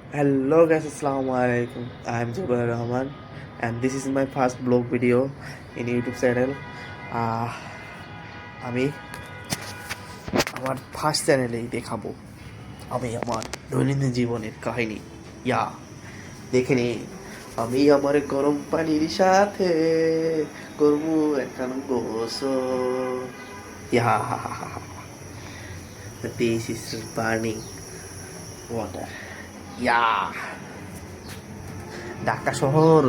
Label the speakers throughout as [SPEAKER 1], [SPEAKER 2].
[SPEAKER 1] Hello guys, Assalamu alaikum. I am Jubair Rahman and this is my first blog video in YouTube channel. আহ, আমি আমার first চ্যানেলেই দেখাবো আমি আমার দৈনন্দিন জীবনের কাহিনী। ইয়া দেখে নিন, আমি আমার গরম পানির সাথে করবো এখন গোসল। Yeah this is burning water. Yeah Dhaka শহর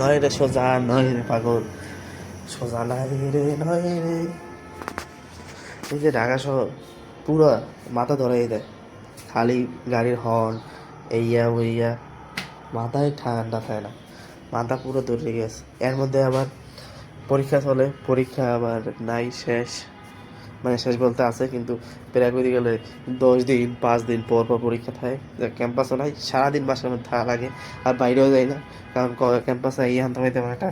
[SPEAKER 1] নয় রে সোজা, নয় রে পাগল, সোজা নাই রে, নয় রে। এই যে ঢাকা শহর পুরো মাথা ধরাই দেয়, খালি গাড়ির হর্ন এইয়া ওইয়া, মাথায় ঠান্ডা থাকে না, মাথা পুরো ধরে গেছে। এর মধ্যে আবার পরীক্ষা চলে, পরীক্ষা আবার নাই শেষ, মানে শেষ বলতে আছে কিন্তু প্রায় করে গেলে 10 দিন 5 দিন পর পর পরীক্ষা থাকে। ক্যাম্পাসও নাই, সারাদিন বাসার মধ্যে থাকা লাগে, আর বাইরেও যাই না, কারণ ক্যাম্পাসে এই আনতে হইতে আমার একটা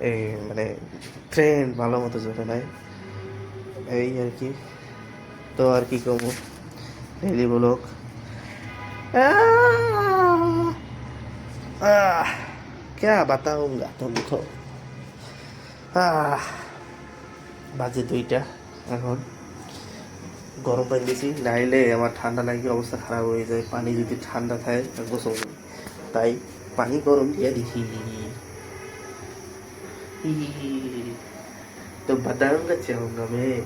[SPEAKER 1] এই মানে ট্রেন ভালো মতো চলে নাই, এই আর কি। তো আর কি করবো, ডেইলি ব্লগ। क्या बताऊंगा तुमको। বাজে 2টা এখন, গরম পানি দিয়েছি, নাইলে আমার ঠান্ডা লাগে অবস্থা খারাপ হয়ে যায়। পানি যদি ঠান্ডা থাকে গোসল করি, তাই পানি গরম দিয়ে দিছি। तो बताऊंगा चाहूंगा मैं,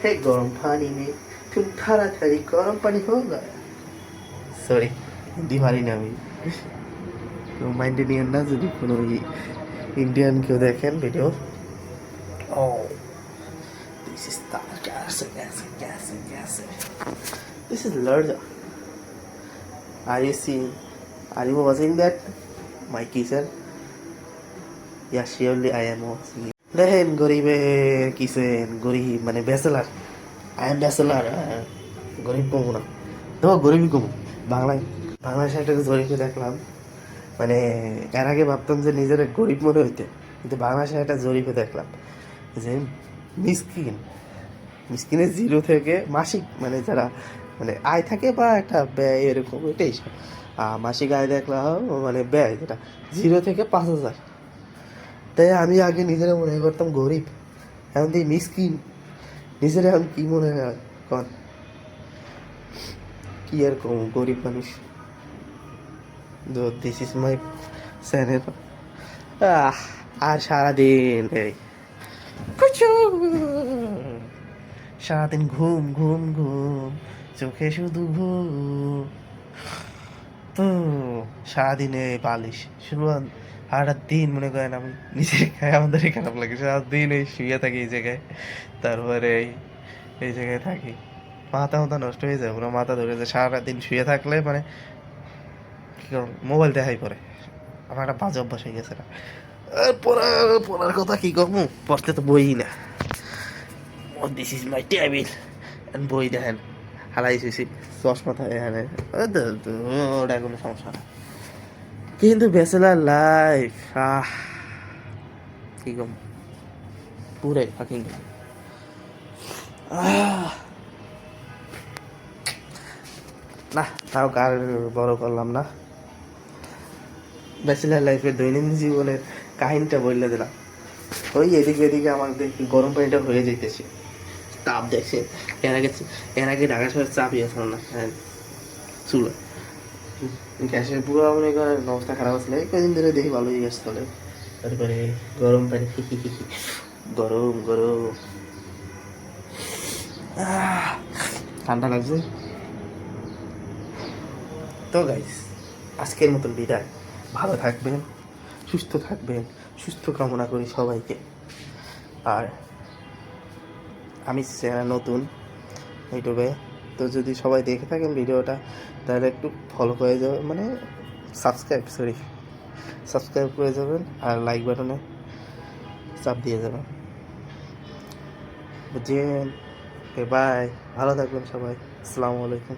[SPEAKER 1] है गरम पानी में तुम थारा थारी गरम पानी होगा। সরি, হিন্দি পারি না আমি, তো মাইন্ডে নিয়েন না যদি কোনো ইন্ডিয়ান কেউ দেখেন ভিডিও। ও দিস ইজ তার গ্যাসে গ্যাসে গ্যাসে গ্যাসে, this is large. Are you seeing? Are you watching that? My kitchen? Yeah, surely I am watching. দেখেন গরিবের কিচেন, গরিব মানে ব্যাচেলার। আই এম ব্যাচেলার, গরিব কমু না, তো গরিবই কমু। বাংলায় বাংলাদেশে একটা জরিপে দেখলাম, মানে এর আগে ভাবতাম যে নিজের গরিব মনে হইতে, কিন্তু বাংলাদেশে একটা জরিপে দেখলাম যে মিসকিন, মিসকিনের 0 থেকে মাসিক মানে যারা মানে আয় থাকে বা একটা ব্যয় এরকম, এটাই সব। মাসিক আয় দেখলাম মানে ব্যয় যেটা 0 থেকে 5,000। তাই আমি আগে নিজেরা মনে করতাম গরিব, এখন তুই মিসকিন। নিজের এখন কি মনে হয় কন, কি আর কম গরিব মানুষ। This is my channel. আর সারাদিন এই কুচু, সারাদিন ঘুম ঘুম ঘুম, চোখে শুধু ঘুম। তো সারাদিনে বালিশ শুরু, সারাটা দিন মনে করেন আমি নিজের খাই, আমাদেরই খারাপ লাগে, সারাদিন এই শুয়ে থাকি এই জায়গায়, তারপরে এই জায়গায় থাকি, মাথা মাথা নষ্ট হয়ে যায়, পুরো মাথা ধরে যায়। সারাদিন শুয়ে থাকলে মানে কি করব, মোবাইল দেখাই পড়ে, আমার একটা বাজে অভ্যাস হয়ে গেছে না। আর পড়ার কথা কি করবো, পড়তে তো বই না। দিস ইজ মাই টেবিল, বই দেখেন হালাই শুয়েছি, চশমা থাকে এখানে, ওটা কোনো সমস্যা না। কিন্তু ব্যাচেলার লাইফ কি কম, পুরাই ফাকিং। না তাও কার বড় করলাম না, ব্যাচেলার লাইফের দৈনন্দিন জীবনের কাহিনীটা বললে দিলাম। ওই এদিকে এদিকে আমার দেখি গরম পানিটা হয়ে যেতেছে, তাপ দেখছে। এর আগে ঢাকা শহরের চাপই আসলো না, হ্যাঁ চুলো গ্যাসের পুরো মনে করেন অবস্থা খারাপ আসলে, কদিন ধরে দেখি ভালোই গ্যাস চলে। তারপরে গরম পানি, গরম গরম, ঠান্ডা লাগছে। তো গাইস, আজকের মতন বিদায়। ভালো থাকবেন, সুস্থ থাকবেন, সুস্থ কামনা করি সবাইকে। আর আমি চ্যানেল নতুন ইউটিউবে, তো যদি সবাই দেখে থাকেন ভিডিওটা, তাহলে একটু ফলো করে যাবেন, মানে সাবস্ক্রাইব করে যাবেন, আর লাইক বাটনে চাপ দিয়ে যাবেন, বুঝছেন? বাই, ভালো থাকবেন সবাই, আসসালামু আলাইকুম।